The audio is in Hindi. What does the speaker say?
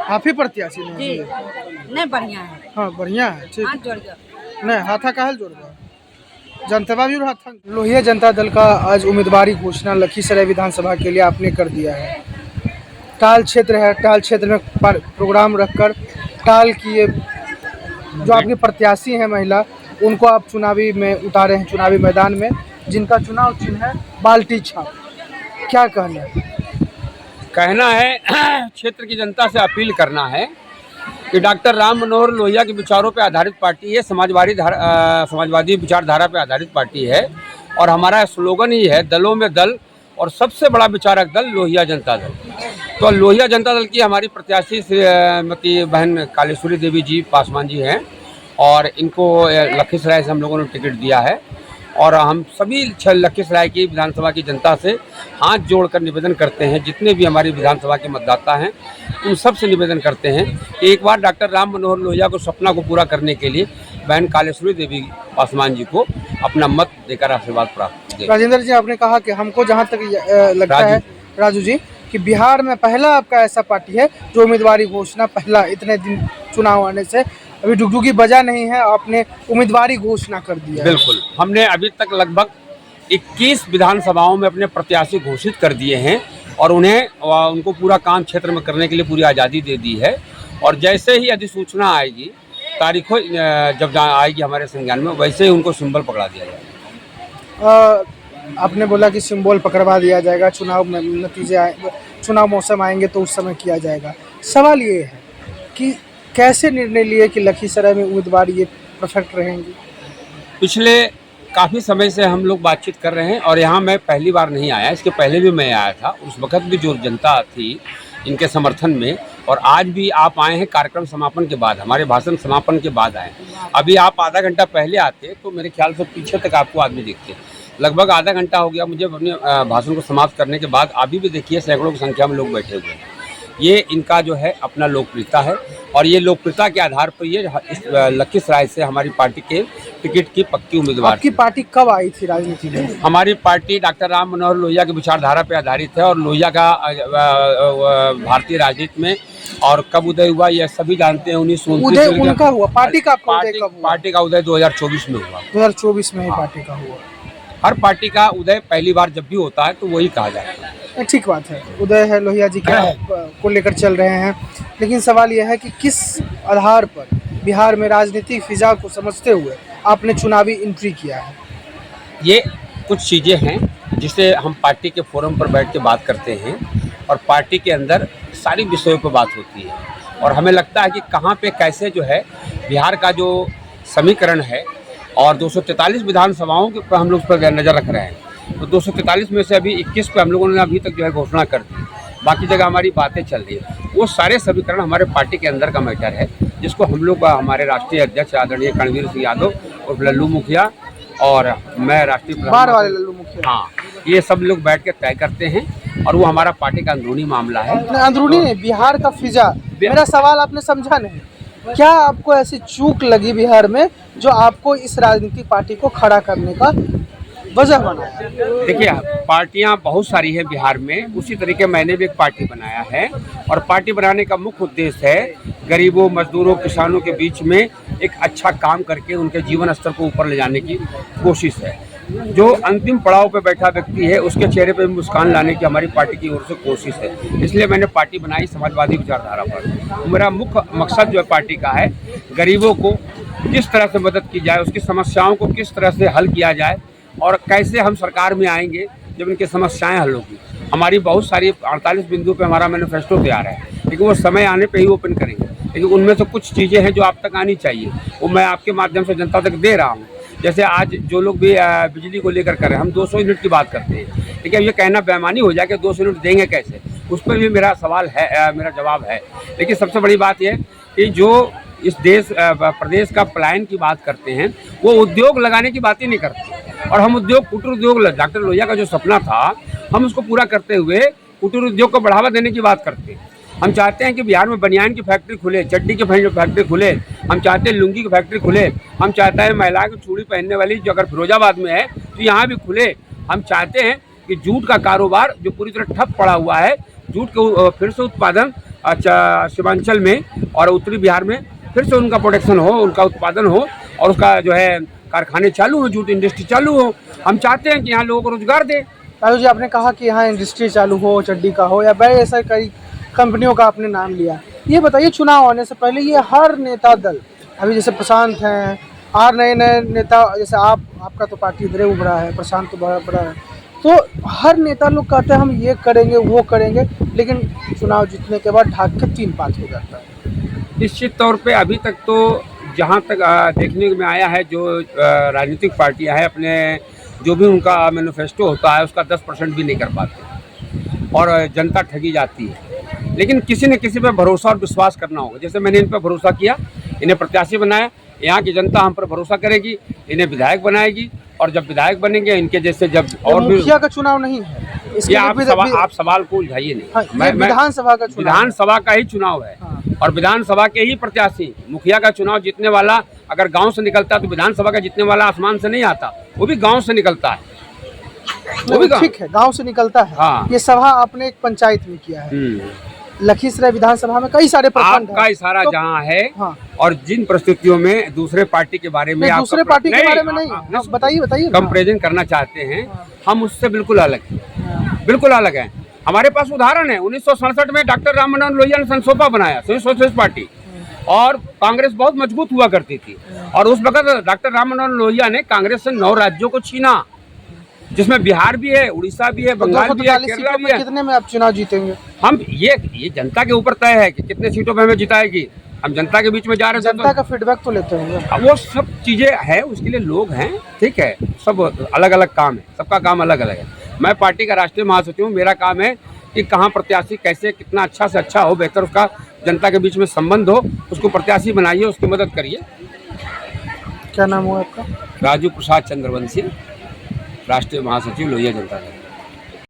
आप ही प्रत्याशी जी नहीं? नहीं बढ़िया है। हाँ बढ़िया है, ठीक। हाथ जोड़ के नहीं हाथा काहल जोड़ बा जनता भी हाथा। लोहिया जनता दल का आज उम्मीदवारी घोषणा लखीसराय विधानसभा के लिए आपने कर दिया है। टाल क्षेत्र है, टाल क्षेत्र में प्रोग्राम रखकर टाल की ये जो आपके प्रत्याशी हैं महिला, उनको आप चुनावी में उतारे हैं, चुनावी मैदान में, जिनका चुनाव चिन्ह है बाल्टी छाप। क्या कहना है क्षेत्र की जनता से अपील करना है कि डॉक्टर राम मनोहर लोहिया के विचारों पर आधारित पार्टी है, समाजवादी विचारधारा पर आधारित पार्टी है और हमारा स्लोगन ही है दलों में दल और सबसे बड़ा विचारक दल लोहिया जनता दल। तो लोहिया जनता दल की हमारी प्रत्याशी श्रीमती बहन कालेश्वरी देवी जी पासवान जी हैं और इनको लखीसराय से हम लोगों ने टिकट दिया है और हम सभी लखीसराय की विधानसभा की जनता से हाथ जोड़कर निवेदन करते हैं, जितने भी हमारी विधानसभा के मतदाता हैं उन सब से निवेदन करते हैं कि एक बार डॉक्टर राम मनोहर लोहिया को सपना को पूरा करने के लिए बहन कालेश्वरी देवी पासवान जी को अपना मत देकर आशीर्वाद प्राप्त करें। राजेंद्र जी, आपने कहा कि हमको जहां तक लगता है राजू जी कि बिहार में पहला आपका ऐसा पार्टी है जो उम्मीदवारी घोषणा पहला इतने दिन चुनाव आने से अभी डुगडुगी बजा नहीं है, आपने उम्मीदवारी घोषणा कर दिया। बिल्कुल, हमने अभी तक लगभग 21 विधानसभाओं में अपने प्रत्याशी घोषित कर दिए हैं और उनको पूरा काम क्षेत्र में करने के लिए पूरी आज़ादी दे दी है और जैसे ही अधिसूचना आएगी, तारीखों जब आएगी हमारे संज्ञान में, वैसे ही उनको सिंबल पकड़ा दिया जाएगा। आपने बोला कि सिंबल पकड़वा दिया जाएगा, चुनाव में नतीजे चुनाव मौसम आएंगे तो उस समय किया जाएगा। सवाल ये है कि कैसे निर्णय लिए कि लखीसराय में उम्मीदवार ये परफेक्ट रहेंगे? पिछले काफ़ी समय से हम लोग बातचीत कर रहे हैं और यहाँ मैं पहली बार नहीं आया, इसके पहले भी मैं आया था। उस वक्त भी जो जनता थी इनके समर्थन में, और आज भी आप आए हैं कार्यक्रम समापन के बाद, हमारे भाषण समापन के बाद आए। अभी आप आधा घंटा पहले आते तो मेरे ख्याल से पीछे तक आपको आदमी दिखते। लगभग आधा घंटा हो गया मुझे अपने भाषण को समाप्त करने के बाद। अभी भी देखिए सैकड़ों की संख्या में लोग बैठे हुए हैं। ये इनका जो है अपना लोकप्रियता है और ये लोकप्रियता के आधार पर ये इस लखीसराय से हमारी पार्टी के टिकट की पक्की उम्मीदवार। आपकी पार्टी कब आई थी राजनीति में? हमारी पार्टी डॉक्टर राम मनोहर लोहिया की विचारधारा पर आधारित है और लोहिया का भारतीय राजनीति में और कब उदय हुआ ये सभी जानते हैं। 1929 उनका हुआ। पार्टी का पार्टी का उदय 2024 में हुआ। 2024 में ही पार्टी का हुआ। हर पार्टी का उदय पहली बार जब भी होता है तो वही कहा जाता है। ठीक बात है, उदय है लोहिया जी को लेकर चल रहे हैं, लेकिन सवाल यह है कि किस आधार पर बिहार में राजनीतिक फिजा को समझते हुए आपने चुनावी एंट्री किया है? ये कुछ चीज़ें हैं जिसे हम पार्टी के फोरम पर बैठ के बात करते हैं और पार्टी के अंदर सारी विषयों पर बात होती है और हमें लगता है कि कहाँ पे कैसे जो है बिहार का जो समीकरण है और 243 विधानसभाओं के पर हम लोग उस पर नज़र रख रहे हैं। तो 243 में से अभी 21 पे हम लोगों ने अभी तक जो है घोषणा कर दी, बाकी जगह हमारी बातें चल रही है। वो सारे समीकरण हमारे पार्टी के अंदर का मैटर है जिसको हम लोग हमारे राष्ट्रीय अध्यक्ष आदरणीय रणवीर सिंह यादव और लल्लू मुखिया और मैं राष्ट्रीय बार वाले लल्लू मुखिया, हाँ, ये सब लोग बैठ के तय करते हैं और वो हमारा पार्टी का अंदरूनी मामला है। अंदरूनी नहीं, बिहार का फिजा। मेरा सवाल आपने समझा नहीं। क्या आपको ऐसी चूक लगी बिहार में जो आपको इस राजनीतिक पार्टी को खड़ा करने का वजह बनाया? देखिए, पार्टियां बहुत सारी है बिहार में, उसी तरीके मैंने भी एक पार्टी बनाया है और पार्टी बनाने का मुख्य उद्देश्य है गरीबों, मजदूरों, किसानों के बीच में एक अच्छा काम करके उनके जीवन स्तर को ऊपर ले जाने की कोशिश है। जो अंतिम पड़ाव पे बैठा व्यक्ति है उसके चेहरे पे मुस्कान लाने की हमारी पार्टी की ओर से कोशिश है। इसलिए मैंने पार्टी बनाई समाजवादी विचारधारा पर। मेरा मुख्य मकसद जो है पार्टी का है गरीबों को किस तरह से मदद की जाए, उसकी समस्याओं को किस तरह से हल किया जाए और कैसे हम सरकार में आएंगे जब इनकी समस्याएं हल होगी। हमारी बहुत सारी 48 बिंदु पे हमारा मैनिफेस्टो तैयार है, लेकिन वो समय आने पे ही ओपन करेंगे। लेकिन उनमें से कुछ चीज़ें हैं जो आप तक आनी चाहिए, वो मैं आपके माध्यम से जनता तक दे रहा हूँ। जैसे आज जो लोग भी बिजली को लेकर कर रहे हैं, हम 200 यूनिट की बात करते हैं, लेकिन ये कहना बेईमानी हो जाए कि 200 यूनिट देंगे कैसे, उस पर भी मेरा सवाल है, मेरा जवाब है। लेकिन सबसे बड़ी बात यह कि जो इस प्रदेश का पलायन की बात करते हैं वो उद्योग लगाने की बात ही नहीं करते और हम उद्योग कुटीर उद्योग डॉक्टर लोहिया का जो सपना था हम उसको पूरा करते हुए कुटीर उद्योग को बढ़ावा देने की बात करते हैं। हम चाहते हैं कि बिहार में बनियान की फैक्ट्री खुले, चड्डी की फैक्ट्री खुले, हम चाहते हैं लुंगी की फैक्ट्री खुले, हम चाहते हैं महिला की चूड़ी पहनने वाली जो अगर फिरोजाबाद में है तो यहाँ भी खुले। हम चाहते हैं कि जूट का कारोबार जो पूरी तरह ठप पड़ा हुआ है, जूट के फिर से उत्पादन सीमांचल में और उत्तरी बिहार में फिर से उनका प्रोडक्शन हो, उनका उत्पादन हो और उसका जो है कारखाने चालू हो, जूट इंडस्ट्री चालू हो। हम चाहते हैं कि यहाँ लोगों को रोजगार दे। लालू जी, आपने कहा कि यहाँ इंडस्ट्री चालू हो, चड्डी का हो या बड़े ऐसा कई कंपनियों का आपने नाम लिया। ये बताइए, चुनाव आने से पहले ये हर नेता दल, अभी जैसे प्रशांत हैं और नए नए नेता, जैसे आपका तो पार्टी इधर उभरा है, प्रशांत तो बड़ा है, तो हर नेता लोग कहते हैं हम ये करेंगे वो करेंगे, लेकिन चुनाव जीतने के बाद ढाक के 3 पात हो जाता है। निश्चित तौर पे अभी तक तो जहाँ तक देखने में आया है, जो राजनीतिक पार्टियां हैं अपने जो भी उनका मैनिफेस्टो होता है उसका 10% भी नहीं कर पाते और जनता ठगी जाती है। लेकिन किसी न किसी पे भरोसा और विश्वास करना होगा। जैसे मैंने इन पर भरोसा किया, इन्हें प्रत्याशी बनाया, यहाँ की जनता हम पर भरोसा करेगी, इन्हें विधायक बनाएगी और जब विधायक बनेंगे इनके जैसे जब और भी मुखिया का चुनाव नहीं है, ये आप सवाल को उलझाइए नहीं। हाँ, मैं विधानसभा का चुनाव, विधानसभा का ही चुनाव है। हाँ। और विधानसभा के ही प्रत्याशी, मुखिया का चुनाव जीतने वाला अगर गांव से निकलता तो विधानसभा का जीतने वाला आसमान से नहीं आता, वो भी गांव से निकलता है। वो भी ठीक है, गांव से निकलता है। हाँ। ये सभा आपने एक पंचायत में किया है, लखीसराय विधानसभा में कई सारे प्रखंड आपका इशारा तो, जहाँ है। हाँ। और जिन परिस्थितियों में दूसरे पार्टी के बारे में दूसरे पार्टी के बारे में नहीं, बताइए कंपेरिजन करना चाहते हैं, हम उससे बिल्कुल अलग हैं, बिल्कुल अलग हैं। हमारे पास उदाहरण है, 1967 में डॉक्टर राम मनोहर लोहिया ने संसोपा बनाया, सोशलिस्ट पार्टी, और कांग्रेस बहुत मजबूत हुआ करती थी और उस वक्त डॉक्टर राम मनोहर लोहिया ने कांग्रेस से 9 राज्यों को छीना, जिसमें बिहार भी है, उड़ीसा भी है, बंगाल भी है, केरला भी है। कितने में आप चुनाव जीतेंगे? हम ये जनता के ऊपर तय है कि कितने सीटों पे हमें जिताएगी। हम जनता के बीच में जा रहे हैं, जनता का फीडबैक तो लेते होंगे। वो सब चीजें हैं, उसके लिए लोग हैं, ठीक है, सब अलग अलग काम है, सबका काम अलग अलग है। मैं पार्टी का राष्ट्रीय महासचिव हूँ, मेरा काम है कि कहाँ प्रत्याशी कैसे कितना अच्छा से अच्छा हो, बेहतर उसका जनता के बीच में संबंध हो, उसको प्रत्याशी बनाइए, उसकी मदद करिए। क्या नाम हुआ आपका? राजू प्रसाद चंद्रवंशी, राष्ट्रीय महासचिव लोहिया जनता दल।